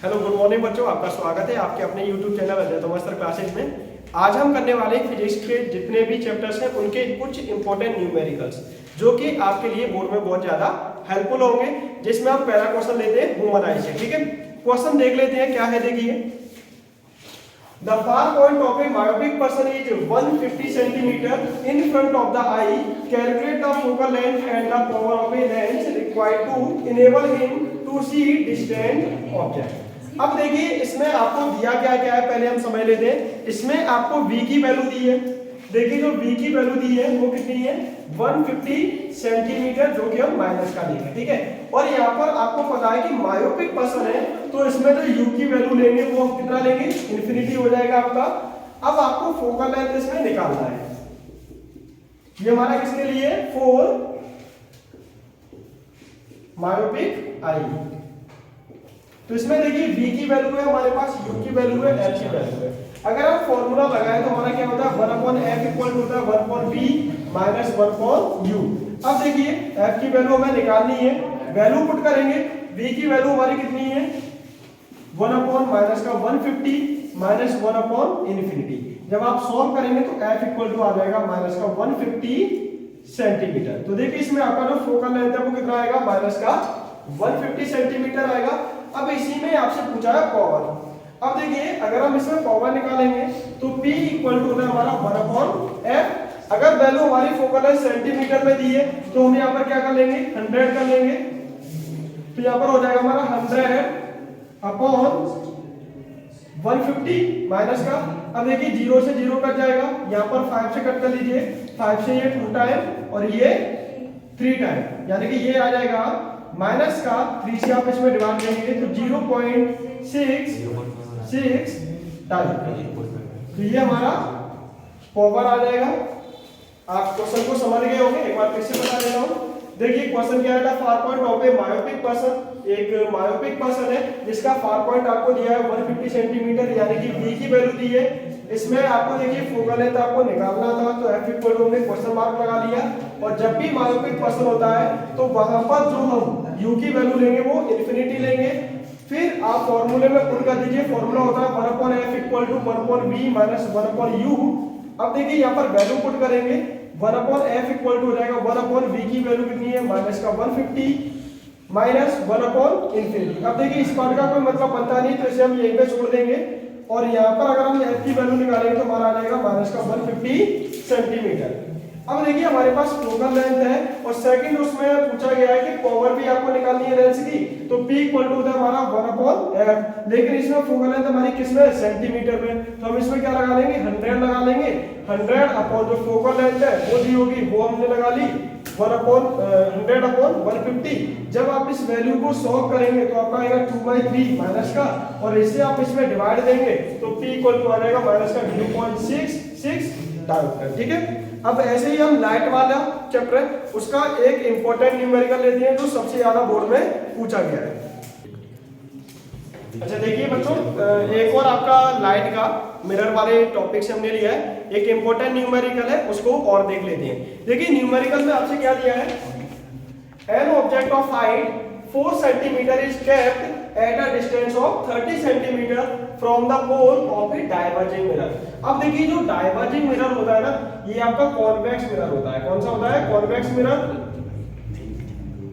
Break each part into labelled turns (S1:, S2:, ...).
S1: Hello good morning बच्चों, आपका स्वागत है आपके अपने यूट्यूब चैनल अजय तो मास्टर क्लासेज में। आज हम करने वाले फिजिक्स के जितने भी चैप्टर्स हैं उनके कुछ इंपॉर्टेंट न्यूमेरिकल्स जो कि आपके लिए बोर्ड में बहुत ज्यादा हेल्पफुल होंगे, जिसमें हम पहला क्वेश्चन लेते हैं ह्यूमन से। ठीक है, क्वेश्चन देख लेते हैं क्या है। देखिए, the far point of a myopic person is 150 centimetre in front of the eye. Calculate the focal length and the power of a lens required to enable him to see distant object. अब देखिए, इसमें आपको दिया क्या क्या है, पहले हम समझ लेते हैं। इसमें आपको v की वैल्यू दी है। देखिए, जो v की वैल्यू दी है वो कितनी है, 150 सेंटीमीटर, जो कि हम माइनस का लेंगे। ठीक है, और यहाँ पर आपको पता है कि मायोपिक पर्सन है, तो इसमें जो u की वैल्यू लेंगे वो कितना लेंगे, इंफिनिटी हो जाएगा आपका। अब आपको फोकल लेंथ इसमें निकालना है। ये हमारा किसके लिए, फॉर मायोपिक आई। तो इसमें देखिए v की वैल्यू है हमारे पास, u की वैल्यू है, l की वैल्यू है। अगर आप फॉर्मूला लगाएं तो हमारा क्या होता है, 1/f इक्वल टू होता है 1/v माइनस 1/u। अब देखिए, f की वैल्यू हमें निकालनी है, वैल्यू पुट करेंगे। v की वैल्यू हमारी कितनी है, 1/-150 माइनस 1/∞। जब आप सॉल्व करेंगे तो f इक्वल टू आ जाएगा -150 सेंटीमीटर। तो देखिए, इसमें आपका जो फोकल लेंथ है वो कितना आएगा, -150 सेंटीमीटर आएगा। अब इसी में आपसे पूछा है पावर। अब देखिए, अगर हम इसमें पावर निकालेंगे तो P इक्वल टू होता है हमारा 1/f। अगर वैल्यू हमारी फोकल लेंथ सेंटीमीटर में दी है तो हम यहाँ पर क्या कर लेंगे, 100 कर लेंगे। तो यहाँ पर हो जाएगा हमारा 100/150 माइनस का। अब देखिए, 0 से 0 कट जाएगा, यहाँ पर 5 से कट कर लीजिए। 5 से ये 2 टाइम और ये 3 टाइम, यानी कि ये आ जाएगा माइनस का 3 से आप इसमें डिवाइड करेंगे तो 0.66 टाइम। तो ये हमारा पावर आ जाएगा। आप क्वेश्चन को समझ गए होंगे, एक बार फिर से बता देता हूं। देखिए, क्वेश्चन क्या है, फार point of a myopic person. एक मायोपिक पर्सन है जिसका फार पॉइंट आपको दिया है 150 सेंटीमीटर, यानी कि v की वैल्यू दी है। इसमें आपको देखिए फोकल लेंथ आपको निकालना था, तो f इक्वल टू हमने क्वेश्चन मार्क लगा लिया। और जब भी मायोपिक पर्सन होता है तो वहां पर जो हम u की वैल्यू लेंगे वो इंफिनिटी लेंगे। फिर आप फॉर्मूले में पुट कर दीजिए, फॉर्मूला होता है 1/f equal to 1/v minus 1/u। अब देखिए, यहाँ पर वैल्यू पुट करेंगे, 1/f इक्वल टू हो जाएगा 1/v की वैल्यू कितनी है, -150 माइनस 1/∞। अब देखिए, इस पार्ट का कोई मतलब बनता नहीं, तो इसे हम यहीं पे छोड़ देंगे। और यहाँ पर अगर हम f की वैल्यू निकालेंगे तो हमारा आ जाएगा -150 सेंटीमीटर। अब देखिए, हमारे पास फोकल लेंथ है और सेकंड उसमें पूछा गया है कि पावर भी आपको निकालनी है लेंस की, तो P इक्वल टू होता है हमारा 1/f। लेकिन इसमें फोकल लेंथ हमारी किसमें, सेंटीमीटर में, तो हम इसमें क्या लगा लेंगे, 100 लगा लेंगे। 100 अपॉन जो फोकल लेंथ है वो दी होगी वो हमने लगा ली 100/150। जब आप इस वैल्यू को सॉल्व करेंगे तो आपका आएगा 2/3 माइनस का, और इससे आप इसमें डिवाइड देंगे तो P इक्वल टू आ जाएगा माइनस का 0.66 डायोप्टर। ठीक है, अब ऐसे ही हम लाइट वाला चैप्टर है उसका एक इंपॉर्टेंट न्यूमेरिकल लेते हैं जो सबसे ज्यादा बोर्ड में पूछा गया है। अच्छा देखिए बच्चों, एक और आपका लाइट का मिरर वाले टॉपिक से हमने लिया है, एक इंपॉर्टेंट न्यूमेरिकल है, उसको और देख लेते हैं। देखिए, न्यूमेरिकल में आपसे क्या दिया है, an object of height 4 centimetre is kept at a distance of 30 centimetre from the pole of a diverging mirror. अब देखिए, जो डाइवर्जिंग मिरर होता है ना, ये आपका कॉन्वेक्स मिरर होता है। कौन सा होता है, कॉन्वेक्स मिरर।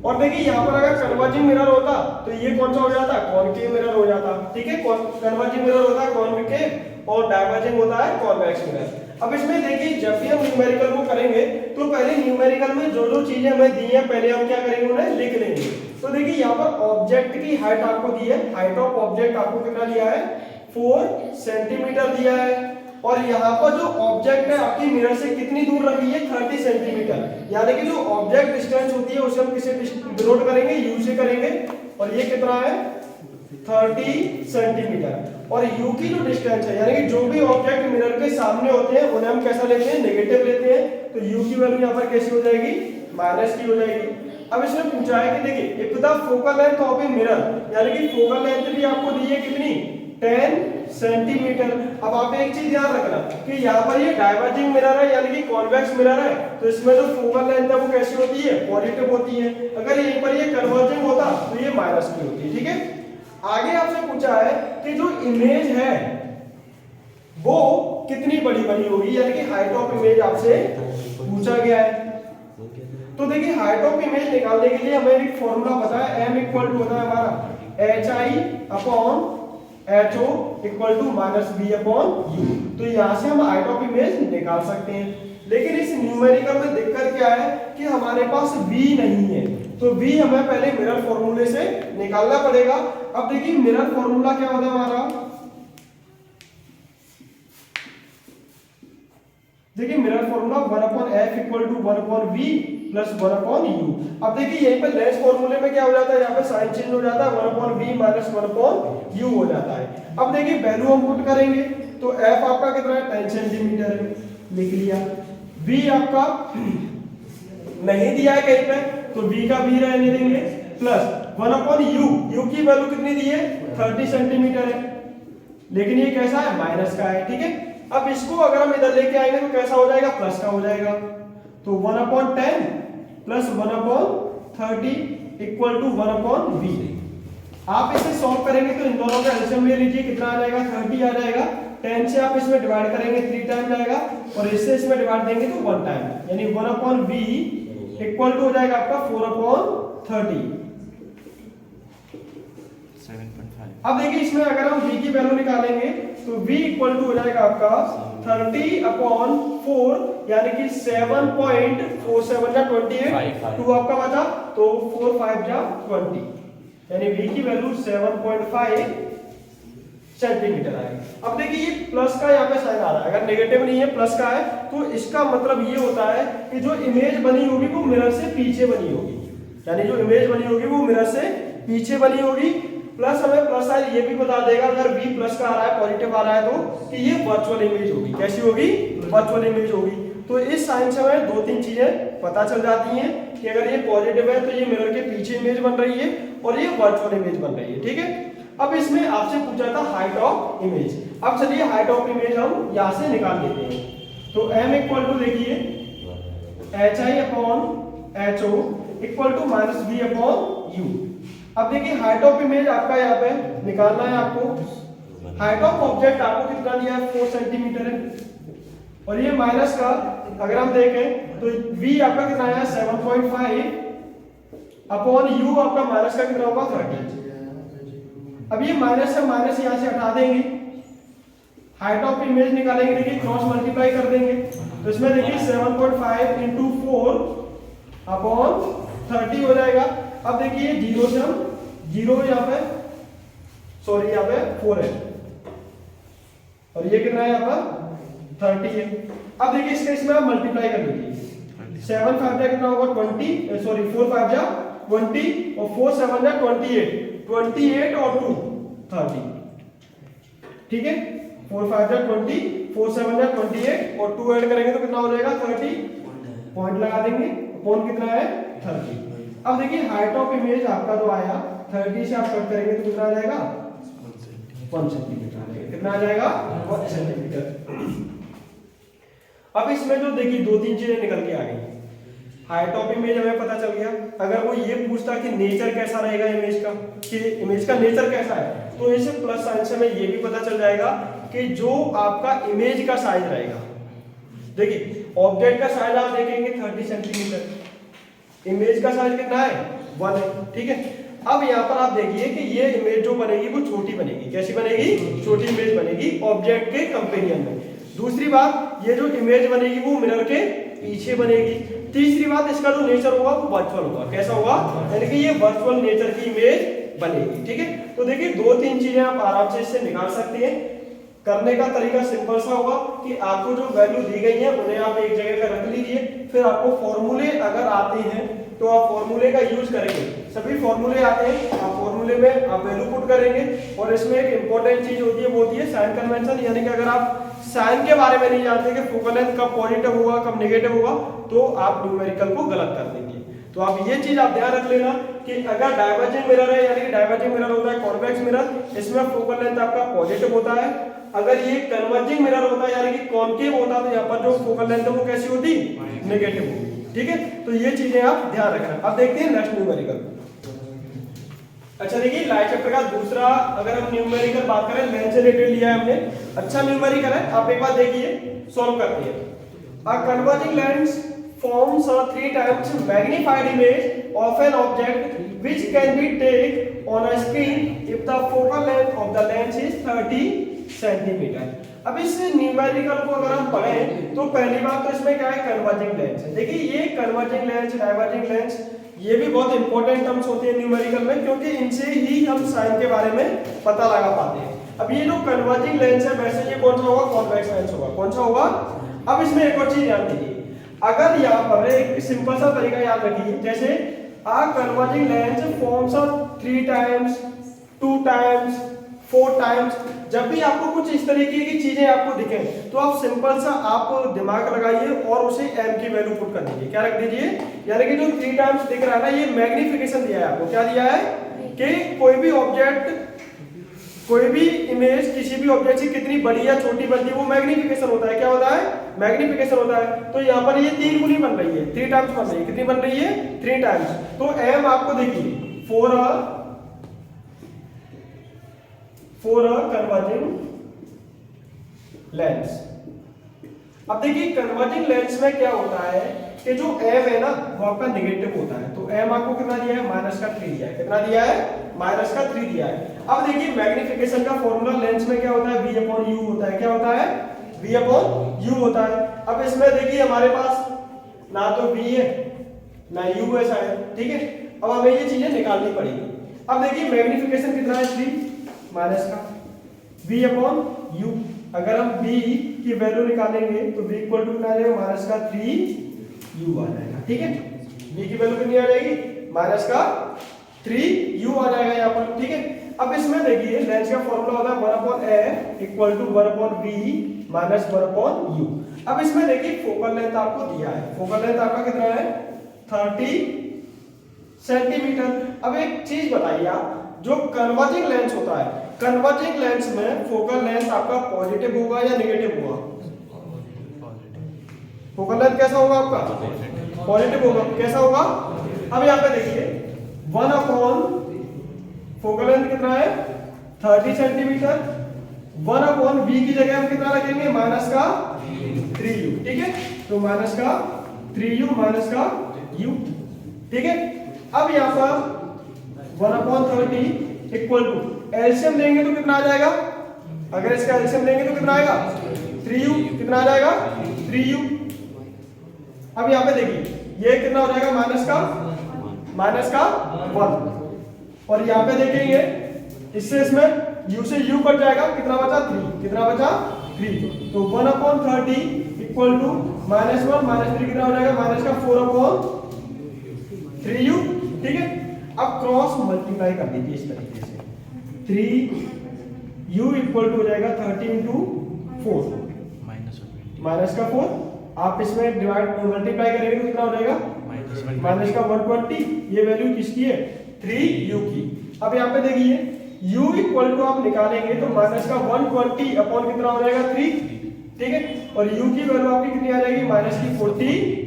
S1: और देखिए, यहाँ पर अगर कन्वर्जिंग मिरर होता तो ये कौन सा हो जाता, कॉनकेव मिरर हो जाता। ठीक है, कन्वर्जिंग मिरर होता है कॉनकेव और डाइवर्जिंग होता है कॉन्वेक्स मिरर। अब इसमें देखिए, जब भी हम न्यूमेरिकल को करेंगे तो पहले न्यूमेरिकल में जो जो चीजें हमें दी हैं पहले हम क्या करेंगे, उन्हें लिख लेंगे। तो देखिए, यहाँ पर ऑब्जेक्ट की हाइट आपको दी है, हाइट ऑफ ऑब्जेक्ट आपको कितना दिया है, 4 सेंटीमीटर दिया है। और यहाँ पर जो ऑब्जेक्ट है आपकी मिरर से कितनी दूर रखी है, 30 सेंटीमीटर। यानी कि जो ऑब्जेक्ट डिस्टेंस होती है उसे हम किसे डिनोट करेंगे, u से करेंगे। और ये कितना है, 30 सेंटीमीटर। और u की जो डिस्टेंस है, यानी कि जो भी ऑब्जेक्ट मिरर के सामने होते हैं उन्हें हम कैसा लेते हैं, नेगेटिव लेते हैं। तो u की वैल्यू यहाँ पर कैसी हो जाएगी, माइनस की हो जाएगी। अब इसमें पूछा है कि देखिए, if the focal length of a mirror, यानी कि फोकल लेंथ भी आपको दी है कितनी, 10 सेंटीमीटर। अब आप एक चीज ध्यान रखना कि यहाँ पर ये डाइवर्जिंग मिरर है, यानी कि कॉन्वेक्स मिरर है, तो इसमें जो फोकल लेंथ है वो कैसी होती है, पॉजिटिव होती है। अगर यहीं पर ये कन्वर्जिंग होता तो ये माइनस की होती है। ठीक है, आगे आपसे पूछा है कि जो इमेज है वो कितनी बड़ी बनी होगी, यानी कि हाइट ऑफ इमेज आपसे पूछा गया है। तो देखिए हाइट ऑफ इमेज निकालने के लिए हमें एक फॉर्मूला पता है, m इक्वल टू होता है हमारा hi upon ho equal to minus b upon u। तो यहाँ से हम हाइट ऑफ इमेज निकाल सकते हैं। लेकिन इस न्यूमेरिकल में दिक्कत क्या है कि हमारे पास v नहीं है, तो v हमें पहले मिरर फॉर्मूले से निकालना पड़ेगा। अब देखिए मिरर फॉर्मूला क्या होता है हमारा, देखिए mirror formula 1/f equal to 1/v plus 1/u। अब देखिए यहीं पे लेंस फॉर्मूले में क्या हो जाता है, यहाँ पे साइन चेंज हो जाता है, 1/v माइनस 1/u हो जाता है। अब देखिए वैल्यू हम पुट करेंगे तो f आपका कितना है 10 सेंटीमीटर है, लिख लिया। v आपका नहीं दिया है कहीं पे तो v का v रहने देंगे, प्लस 1/u, u की वैल्यू कितनी दी है 30 सेंटीमीटर है, लेकिन ये कैसा है माइनस का है, ठीक है। अब इसको अगर हम इधर लेके आएंगे तो कैसा हो जाएगा, प्लस का हो जाएगा। तो 1/10 प्लस 1/30 इक्वल टू 1/v। आप इसे सॉल्व करेंगे तो इन दोनों का एलसीएम ले लीजिए, कितना आ जाएगा 30 आ जाएगा। 10 से आप इसमें डिवाइड करेंगे 3 टाइम जाएगा, और इससे इसमें डिवाइड देंगे तो 1 टाइम, यानी 1/v इक्वल टू हो जाएगा आपका 4/30। अब देखिए इसमें अगर हम v की वैल्यू निकालेंगे तो v इक्वल टू हो जाएगा आपका 30/4, यानी कि 7.47 या 28, 2 आपका बचा तो 4 5 या 20, यानी v की वैल्यू 7.5 सेंटीमीटर आएगी। अब देखिए ये प्लस का यहाँ पे साइन आ रहा है, अगर नेगेटिव नहीं है प्लस का है तो इसका मतलब ये होता है कि जो इमेज बनी होगी वो मिरर से पीछे बनी होगी, यानी जो इमेज बनी होगी वो मिरर से पीछे बनी होगी। प्लस हमें प्लस साइन ये भी बता देगा अगर v प्लस का आ रहा है, पॉजिटिव आ रहा है तो कि ये वर्चुअल इमेज होगी। कैसी होगी, वर्चुअल इमेज होगी। तो इस साइन से हमें 2-3 चीजें पता चल जाती हैं कि अगर ये पॉजिटिव है तो ये मिरर के पीछे इमेज बन रही है और ये वर्चुअल इमेज बन रही है, ठीक है। अब इसमें आपसे पूछा था हाइट ऑफ इमेज। अब चलिए हाइट ऑफ इमेज हम यहाँ से निकाल लेते हैं। तो m इक्वल टू देखिए hi upon ho equal to minus v upon u। अब देखिए हाइट ऑफ इमेज आपका यहाँ पे निकालना है आपको। हाइट ऑफ ऑब्जेक्ट आपको कितना दिया है 4 सेंटीमीटर है, और ये माइनस का अगर हम देखें तो v आपका कितना है 7.5 अपॉन u आपका माइनस का कितना होगा 30। अब ये माइनस से माइनस यहाँ से हटा देंगे, हाइट ऑफ इमेज निकालेंगे, देखिए क्रॉस मल्टीप्लाई कर देंगे तो इसमें देखिए 7.5 इंटू 4 अपॉन 30 हो जाएगा। अब देखिए जीरो से हम जीरो यहाँ पे सॉरी यहाँ पे 4 है और ये कितना है यहाँ पर 30 है। अब देखिए इसके इसमें आप मल्टीप्लाई कर लीजिए, 7 5 जा कितना होगा 20, सॉरी 4 5 जा 20 और 4 7 जा 28 और 2 30, ठीक है। 4 5 जा 20, 4 7 जा 28 और 2 ऐड करेंगे तो कितना हो जाएगा 30, पॉइंट लगा देंगे, पॉइंट कितना है 30। अब देखिए हाइट ऑफ इमेज आपका जो आया 30 से आप कट करेंगे तो कितना आ जाएगा 1 सेंटीमीटर आ जाएगा, कितना आ जाएगा 1 सेंटीमीटर। अब इसमें जो देखिए 2-3 चीजें निकल के आ गई। हाइट ऑफ इमेज हमें पता चल गया, अगर वो ये पूछता कि नेचर कैसा रहेगा इमेज का, कि इमेज का नेचर कैसा है, तो इसे प्लस साइन से हमें ये भी पता चल जाएगा कि जो आपका इमेज का साइज रहेगा, देखिए ऑब्जेक्ट का साइज आप देखेंगे 30 सेंटीमीटर, इमेज का साइज कितना है 1 है, ठीक है। अब यहाँ पर आप देखिए कि ये इमेज जो बनेगी वो छोटी बनेगी, कैसी बनेगी, छोटी इमेज बनेगी ऑब्जेक्ट के कंपेरिजन में। दूसरी बात, ये जो इमेज बनेगी वो मिरर के पीछे बनेगी। तीसरी बात, इसका जो नेचर होगा वो वर्चुअल होगा, कैसा होगा, यानी कि ये वर्चुअल नेचर की इमेज बनेगी, ठीक है। तो देखिए 2-3 चीजें आप आराम से इससे निकाल सकते हैं। करने का तरीका सिंपल सा होगा कि आपको जो वैल्यू दी गई है उन्हें आप एक जगह पर रख लीजिए, फिर आपको फॉर्मूले अगर आते हैं तो आप फॉर्मूले का यूज करेंगे, सभी फॉर्मूले आते हैं, आप फॉर्मूले में आप वैल्यू पुट करेंगे। और इसमें एक इंपॉर्टेंट चीज होती है वो होती है साइन कन्वेंशन, यानी कि अगर आप साइन के बारे में नहीं जानते कि फोकल लेंथ कब पॉजिटिव होगा कब नेगेटिव होगा तो आप न्यूमेरिकल को गलत कर देंगे। तो आप ये चीज आप ध्यान रख लेना कि अगर डाइवर्जिंग मिरर है, यानी कि डाइवर्जिंग मिरर होता है कॉन्वेक्स मिरर, इसमें फोकल लेंथ आपका पॉजिटिव होता है। अगर ये कन्वर्जिंग मिरर होता है यानी कि कॉन्केव होता है तो यहाँ पर जो फोकल लेंथ है वो कैसी होती, नेगेटिव होगी, ठीक है। तो ये चीजें आप ध्यान रखना। अब देखते हैं नेक्स्ट न्यूमेरिकल। अच्छा देखिए लाइट चैप्टर का दूसरा अगर हम न्यूमेरिकल बात करें, लेंस से रिलेटेड लिया है हमने, अच्छा न्यूमेरिकल है, आप एक बार देखिए सॉल्व करते हैं। A converging lens forms a 3 times magnified image of an object which can be taken on a screen if the focal length of the lens is 30 centimeter। अब इस न्यूमेरिकल को अगर हम पढ़ें तो पहली बात तो इसमें क्या है, कन्वर्जिंग लेंस है। देखिए ये कन्वर्जिंग लेंस, डाइवर्जिंग लेंस, ये भी बहुत इंपॉर्टेंट टर्म्स होते हैं न्यूमेरिकल में, क्योंकि इनसे ही हम साइन के बारे में पता लगा पाते हैं। अब ये जो कन्वर्जिंग लेंस है, वैसे ये कौन सा होगा, कॉन्वेक्स लेंस होगा। कौन सा होगा? अब इसमें एक और चीज ध्यान दीजिए, अगर यहाँ पर एक सिंपल सा तरीका याद रखिए, जैसे आ converging lens forms of 3 times, 2 times, 4 times, जब भी आपको कुछ इस तरीके की चीजें आपको दिखें तो आप सिंपल सा आप दिमाग लगाइए और उसे m की वैल्यू पुट कर दीजिए। क्या रख दीजिए, यानी कि जो 3 टाइम्स दिख रहा है ना, ये मैग्निफिकेशन दिया है आपको। क्या दिया है कि कोई भी ऑब्जेक्ट, कोई भी इमेज किसी भी ऑब्जेक्ट से कितनी बड़ी या छोटी बनती है वो मैग्निफिकेशन होता है। क्या होता है? मैग्निफिकेशन होता है। तो यहाँ पर ये 3 गुनी बन रही है, 3 टाइम्स बन रही है। कितनी बन रही है? 3 टाइम्स। तो m आपको देखिए फॉर अ कन्वर्जिंग लेंस। अब देखिए कन्वर्जिंग लेंस में क्या होता है कि जो m है ना वो आपका नेगेटिव होता है। तो m आपको कितना दिया है? -3 दिया है। कितना दिया है? -3 दिया है। अब देखिए मैग्निफिकेशन का फॉर्मूला लेंस में क्या होता है? v/u होता है। क्या होता है? v/u होता है। अब इसमें देखिए हमारे पास ना तो v है ना u है शायद, ठीक है। अब हमें ये चीजें निकालनी पड़ेगी। अब देखिए मैग्निफिकेशन कितना है? 3 माइनस का v/u। अगर हम v की वैल्यू निकालेंगे तो v इक्वल टू कितना आ जाएगा? -3u आ जाएगा, ठीक है। v की वैल्यू कितनी आ जाएगी? -3u आ जाएगा यहाँ पर, ठीक है। अब इसमें देखिए लेंस का फॉर्मूला होता है 1/a equal to 1/v minus 1/u। अब इसमें देखिए फोकल लेंथ आपको दिया है, फोकल लेंथ आपका कितना है? 30 सेंटीमीटर। अब एक चीज बताइए आप, जो कन्वर्जिंग लेंस होता है, कन्वर्जिंग लेंस में फोकल लेंथ आपका पॉजिटिव होगा या नेगेटिव होगा? फोकल लेंथ कैसा होगा आपका? पॉजिटिव होगा। कैसा होगा? अब यहाँ पे देखिए 1/, फोकल लेंथ कितना है? 30 सेंटीमीटर। 1/v की जगह हम कितना रखेंगे? -3u, ठीक है। तो -3u -u, ठीक है। अब यहाँ पर 1/30 इक्वल टू एलसीएम लेंगे तो कितना आ जाएगा? अगर इसका एलसीएम लेंगे तो कितना आएगा? 3u। कितना आ जाएगा? 3u। अब यहाँ पे देखिए ये कितना हो जाएगा? माइनस का 1। और यहाँ पे देखेंगे इससे इसमें u से u कट जाएगा, कितना बचा? 3। कितना बचा? 3। तो 1/30 इक्वल टू -1 -3 कितना हो जाएगा? -4/3u, ठीक है। अब क्रॉस मल्टीप्लाई कर दीजिए इस तरीके से, 3u इक्वल टू हो जाएगा 30 × 4 -4। आप इसमें डिवाइड मल्टीप्लाई करेंगे तो कितना हो जाएगा? -120। ये वैल्यू किसकी है? 3u की। अब यहाँ पे देखिए u इक्वल टू आप निकालेंगे तो -120 अपॉन कितना हो जाएगा? 3, ठीक है। और u की वैल्यू आपकी कितनी आ जाएगी? -40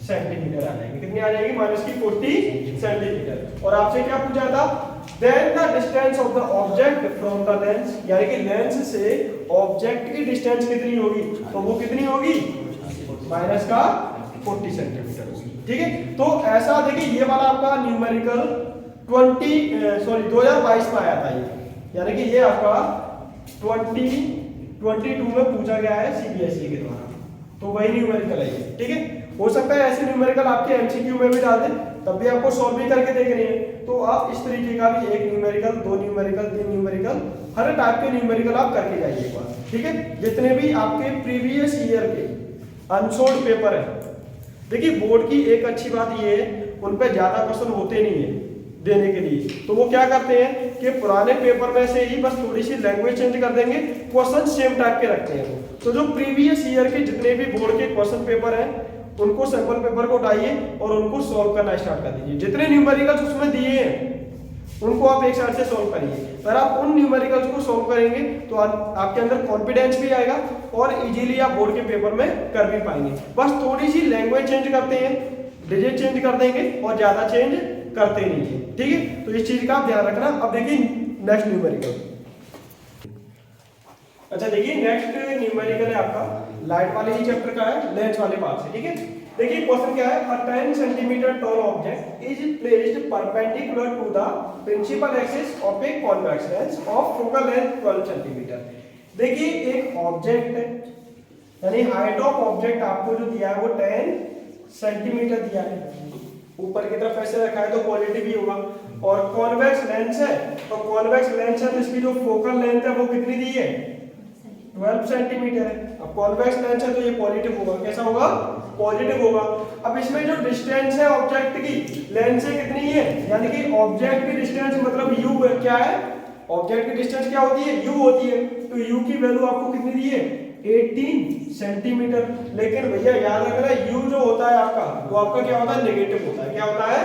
S1: सेंटीमीटर आ जाएगी। कितनी आ जाएगी? -40 सेंटीमीटर। और आपसे क्या पूछा था? Then the distance of the object from the lens, यानी कि लेंस से ऑब्जेक्ट की डिस्टेंस कितनी होगी? तो वो कितनी होगी? -40 सेंटीमीटर होगी, ठीक है। तो ऐसा देखिए ये वाला आपका न्यूमेरिकल 2022 में आया था ये, यानी कि ये आपका 2022 में पूछा गया है सीबीएसई के द्वारा। तो वही न्यूमेरिकल है ये, ठीक है। हो सकता है ऐसे न्यूमेरिकल आपके एमसीक्यू में भी डाल दें, तब भी आपको सॉल्व भी करके देखनी है। तो आप इस तरीके का भी 1 न्यूमेरिकल, 2 न्यूमेरिकल, 3 न्यूमेरिकल, हर टाइप के न्यूमेरिकल आप करके जाइए एक बार, ठीक है। जितने भी आपके प्रीवियस ईयर के अनसोल्ड पेपर है, देखिए बोर्ड की एक अच्छी बात ये है, उन पे ज्यादा क्वेश्चन होते नहीं है देने के लिए। तो वो क्या करते हैं कि पुराने पेपर में से ही बस थोड़ी सी लैंग्वेज चेंज कर देंगे, क्वेश्चन सेम टाइप के रखते हैं। तो जो प्रीवियस ईयर के जितने भी बोर्ड के क्वेश्चन पेपर हैं, उनको सैंपल पेपर को उठाइए और उनको सॉल्व करना स्टार्ट कर दीजिए। जितने न्यूमेरिकल्स उसमें दिए हैं उनको आप एक साइड से सॉल्व करिए। अगर आप उन न्यूमेरिकल्स को सॉल्व करेंगे तो आपके अंदर कॉन्फिडेंस भी आएगा और इजीली आप बोर्ड के पेपर में कर भी पाएंगे। बस थोड़ी सी लैंग्वेज चेंज करते हैं, डिजिट चेंज कर देंगे और ज्यादा चेंज करते नहीं है, ठीक है। तो इस चीज का आप ध्यान रखना। अब देखिए नेक्स्ट न्यूमेरिकल। अच्छा देखिए नेक्स्ट न्यूमेरिकल है आपका लाइट वाले ही चैप्टर का है, लेंस वाले पार्ट से, ठीक है। देखिए क्वेश्चन क्या है, a 10 centimetre tall object is placed perpendicular to the principal axis of a convex lens of focal length 12 centimetre. देखिए एक ऑब्जेक्ट है, यानी हाइट ऑफ ऑब्जेक्ट आपको जो दिया है वो 10 सेंटीमीटर दिया है, ऊपर की तरफ ऐसे रखा है तो पॉजिटिव ही होगा, और कॉन्वेक्स लेंस है, तो कॉन्वेक्स लेंस है तो इसकी जो फोकल लेंथ है वो कितनी दी है, 12 सेंटीमीटर है। अब कॉन्वेक्स लेंस है तो ये पॉजिटिव होगा, कैसा होगा, पॉजिटिव होगा। अब इसमें जो डिस्टेंस है ऑब्जेक्ट की लेंस से कितनी है, यानी कि ऑब्जेक्ट की डिस्टेंस मतलब u क्या है, ऑब्जेक्ट की डिस्टेंस क्या होती है, u होती है, तो u की वैल्यू आपको कितनी दी है, 18 सेंटीमीटर। लेकिन भैया याद रखना u जो होता है आपका वो आपका क्या होता है, नेगेटिव होता है, क्या होता है,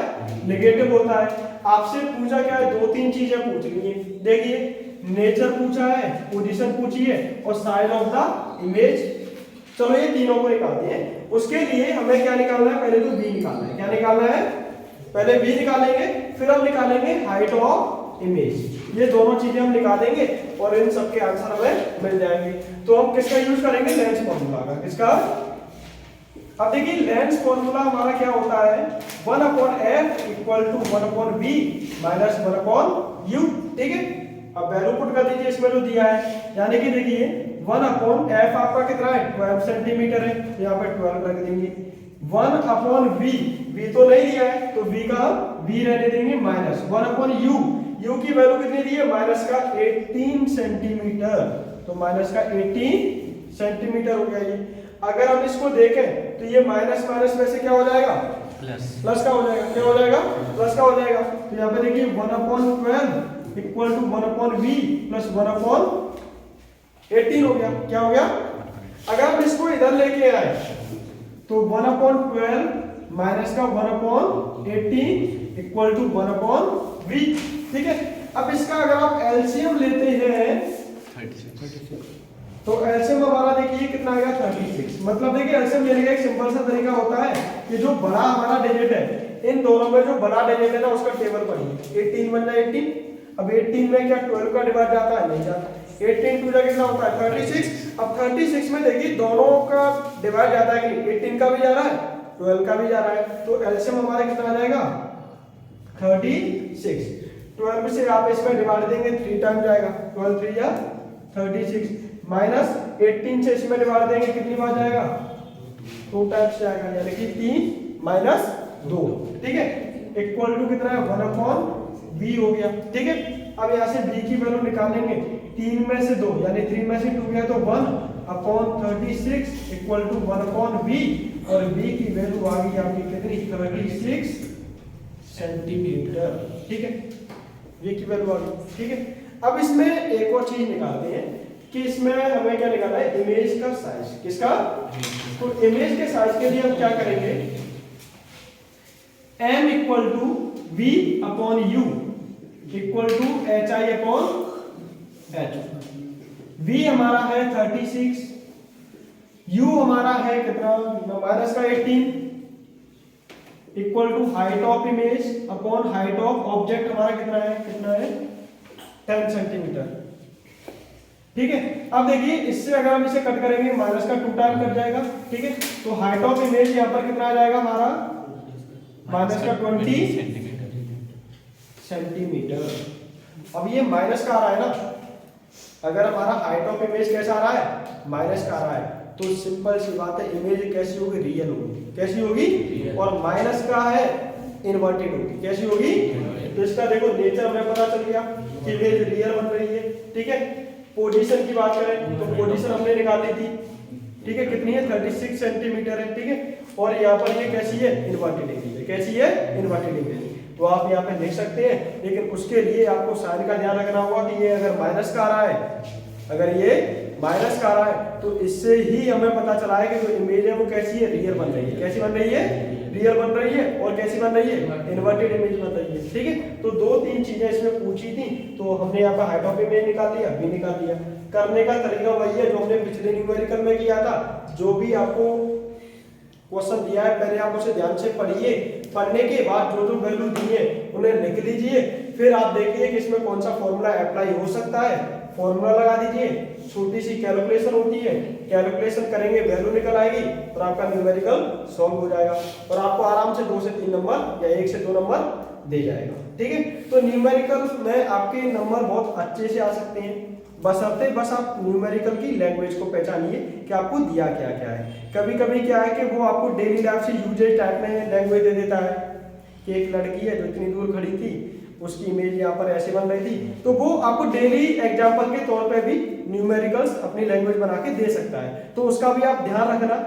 S1: नेगेटिव होता है। आपसे पूछा क्या है, 2-3 चीजें पूछनी है। देखिए नेचर पूछा है, पोजीशन पूछी है, और साइज ऑफ द इमेज। चलो ये तीनों को निकालते हैं। उसके लिए हमें क्या निकालना है, पहले तो v निकालना है। क्या निकालना है, पहले v निकालेंगे, फिर हम निकालेंगे हाइट ऑफ इमेज। ये दोनों चीजें हम निकालेंगे और इन सबके आंसर हमें मिल जाएंगे। तो हम किसका यूज करेंगे, लेंस फॉर्मूला का। किसका, अब देखिए लेंस फॉर्मूला हमारा क्या होता है, 1/f equal to 1/v minus 1/u, ठीक है। अब वैल्यू पुट कर दीजिए इसमें जो दिया है, यानी कि देखिए 1/f आपका कितना है, 12 सेंटीमीटर है, यहाँ पे 12 रख देंगे। 1/v, v तो नहीं दिया है तो v का v रहने देंगे, माइनस 1/u, u की वैल्यू कितनी दी है, माइनस का 18 सेंटीमीटर, तो माइनस का 18 सेंटीमीटर हो गया ये। अगर हम इसको देखें तो ये माइनस माइनस में से क्या हो जाएगा, प्लस का हो जाएगा, क्या हो जाएगा, प्लस का हो जाएगा। तो यहाँ पे देखिए 1/12 इक्वल टू 1/v प्लस 1/18 हो गया, क्या हो गया। अगर हम इसको इधर लेके आए तो 1/12 माइनस का 1/18 इक्वल टू 1/v, ठीक है। अब इसका अगर आप एलसीएम लेते हैं 36, तो एलसीएम हमारा देखिए कितना आएगा, 36। मतलब देखिए एलसीएम लेने का एक सिंपल सा तरीका होता है कि जो बड़ा हमारा डिजिट है, इन दोनों में जो बड़ा डिजिट है ना उसका टेबल पढ़िए। 18 बन जाए 18, अब 18 में क्या 12 का डिवाइड जाता है, नहीं जाता। 18 टू जा कितना होता है, 36। अब 36 में देखिए दोनों का डिवाइड जाता है कि नहीं, 18 का भी जा रहा है, 12 का भी जा रहा है, तो एलसीएम हमारा कितना आ जाएगा, 36। 12 से आप इसमें डिवाइड देंगे 3 टाइम जाएगा, 12 3 या 36, माइनस 18 से इसमें डिवाइड देंगे कितनी बार जाएगा, 2 टाइम्स जाएगा, यानी कि 3 माइनस 2, ठीक है, इक्वल टू कितना है, 1/v हो गया, ठीक है। अब यहाँ से v की वैल्यू निकालेंगे, 3 में से 2 यानी 3 में से 2 गया तो 1/36 इक्वल टू 1/v, और v की वैल्यू आ गई आपकी कितनी, 36 सेंटीमीटर, ठीक है, v की वैल्यू आ गई, ठीक है। अब इसमें एक और चीज निकालते हैं कि इसमें हमें क्या निकालना है, इमेज का साइज। किसका, तो इमेज के साइज के लिए हम क्या करेंगे, m equal to v upon u equal to hi upon h। v हमारा है 36, u हमारा है कितना, माइनस का 18 equal to height of image upon height of object हमारा कितना है 10 सेंटीमीटर, ठीक है। अब देखिए इससे अगर हम इसे कट करेंगे माइनस का 2 टाइम कट जाएगा, ठीक है। तो हाइट ऑफ इमेज यहाँ पर कितना आ जाएगा हमारा, माइनस का 20 सेंटीमीटर। अब ये माइनस का आ रहा है ना, अगर हमारा हाइट ऑफ इमेज कैसा आ रहा है, माइनस का आ रहा है, तो सिंपल सी बात है इमेज कैसी होगी, रियल होगी, कैसी होगी, और माइनस का है इन्वर्टेड होगी, कैसी होगी। तो इसका देखो नेचर हमें पता चल गया कि इमेज रियल बन रही है, ठीक है। पोजीशन की बात करें तो पोजीशन हमने निकाल ली थी, ठीक है, कितनी है 36 सेंटीमीटर है, ठीक है। और यहाँ पर ये कैसी है, इन्वर्टेड इमेज है, कैसी है, इन्वर्टेड इमेज। तो आप यहाँ पे लिख सकते हैं, लेकिन उसके लिए आपको साइन का ध्यान रखना होगा कि ये अगर माइनस का आ रहा है, अगर ये माइनस का आ रहा है तो इससे ही हमें पता चला है कि जो इमेज है वो कैसी है, रियल बन रही है, कैसी बन रही है, रियल बन रही है, और कैसी बन रही है, इन्वर्टेड इमेज बन रही है, ठीक है। तो 2-3 चीजें इसमें पूछी थी, तो हमने यहाँ पर हाइट ऑफ इमेज निकाल लिया, भी निकाल दिया। करने का तरीका वही है जो हमने पिछले न्यूमेरिकल में किया था, जो भी आपको क्वेश्चन दिया है, पहले आप उसे ध्यान से पढ़िए, पढ़ने के बाद जो जो वैल्यू दी है उन्हें लिख लीजिए, फिर आप देखिए कि इसमें कौन सा फॉर्मूला अप्लाई हो सकता है, फॉर्मूला लगा दीजिए, छोटी सी कैलकुलेशन होती है, कैलकुलेशन करेंगे वैल्यू निकल आएगी और आपका न्यूमेरिकल सॉल्व हो जाएगा और आपको आराम से 2 से 3 नंबर या 1 से 2 नंबर दे जाएगा। ठीक है, तो न्यूमेरिकल में आपके नंबर बहुत अच्छे से आ सकते हैं, बस आप न्यूमेरिकल की लैंग्वेज को पहचानिए कि आपको दिया क्या क्या है। कभी कभी क्या है कि वो आपको डेली लाइफ से यूजेज टाइप में लैंग्वेज दे देता है कि एक लड़की है जो इतनी दूर खड़ी थी, उसकी इमेज यहाँ पर ऐसे बन रही थी, तो वो आपको डेली एग्जाम्पल के तौर पे भी न्यूमेरिकल्स अपनी लैंग्वेज बना के दे सकता है, तो उसका भी आप ध्यान रखना।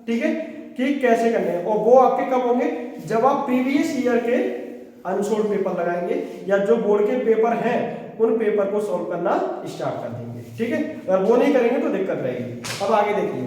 S1: ठीक है, कि कैसे करने हैं, और वो आपके कब होंगे, जब आप प्रीवियस ईयर के अनसोल्ड पेपर लगाएंगे या जो बोर्ड के पेपर हैं उन पेपर को सॉल्व करना स्टार्ट कर देंगे। ठीक है, अगर वो नहीं करेंगे तो दिक्कत रहेगी। अब आगे देखिए,